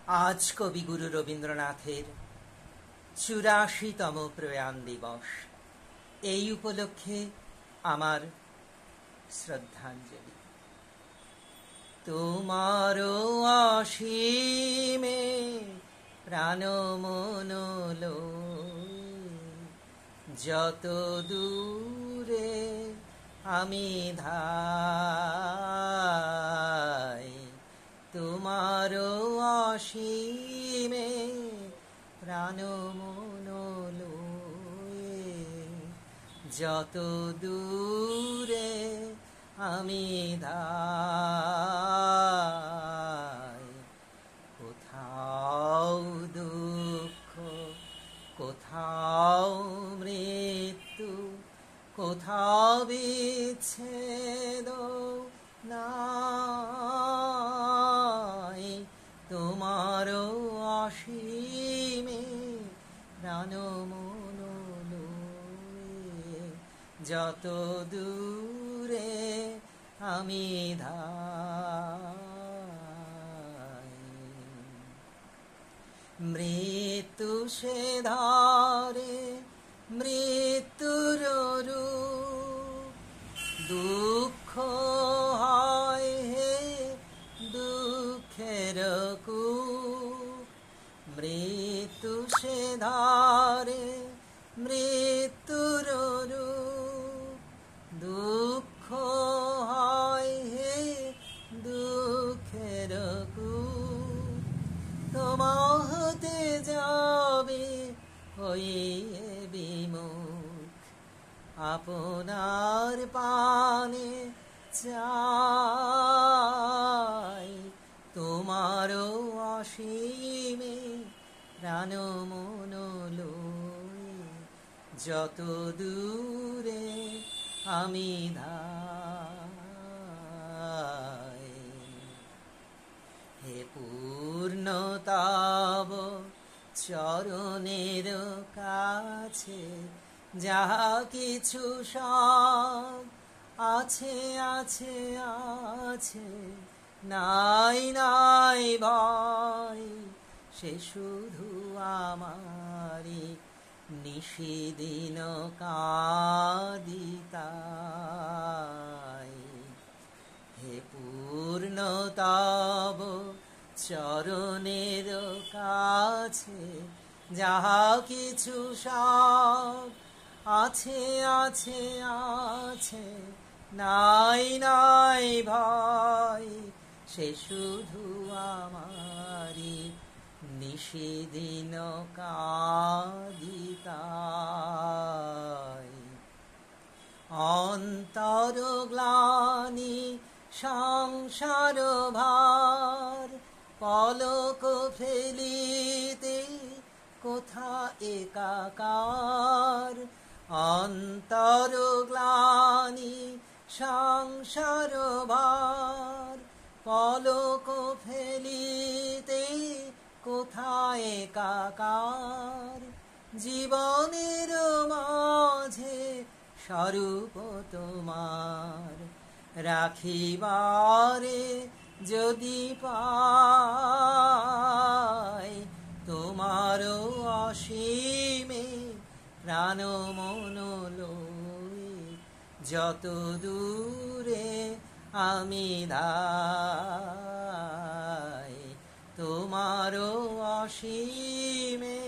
আজ কবিগুরু রবীন্দ্রনাথের ৮৪তম প্রয়াণ দিবস। এই উপলক্ষে আমার শ্রদ্ধাঞ্জলি। তোমার অসীমে প্রাণ মন যত দূরে আমি ধাই, তোমার অসীমে প্রাণ মন যত দূরে আমি ধাই। কোথাও দুঃখ, কোথাও মৃত্যু, কোথাও বিচ্ছেদ নাই, তোমার অসীমে প্রাণ মন যত দূরে আমি ধাই। মৃত্যু সে ধরে মৃত্যুর রূপ, দুঃখ হয় হে দুঃখের কূপ। মৃত্যু সে ধরে মৃত্যুর রূপ, দুঃখ হয় হে দুঃখের কূপ। তোমাতে যাবে হইয়ে বিমুখ, আপনার পানে চাই, তোমার অসীমে প্রাণ মন যত দূরে আমি ধাই। হে পূর্ণতব চরণের কাছে যাহা কিছু সব আছে আছে আছে, নাই নাই ভয় সে শুধু আমারি নিশিদিন কাদিতাই। হে পূর্ণতব চরণের কাছে যাহা কিছু সব আছে আছে আছে, নাই নাই ভয় সে শুধু আমারি নিশিদিন কাদিতাই। অন্তর গ্লানি সংসার ভার, পলক ফেলিতে কোথা একাকার। অন্তর গ্লানি সংসার ভার, পলক ফেলিতে কোথা একাকার। জীবনের মাঝে স্বরূপ তোমার রাখিবারে যদি পাই, তোমার অসীমে প্রাণ মন যত দূরে আমি ধাই, তোমার অসীমে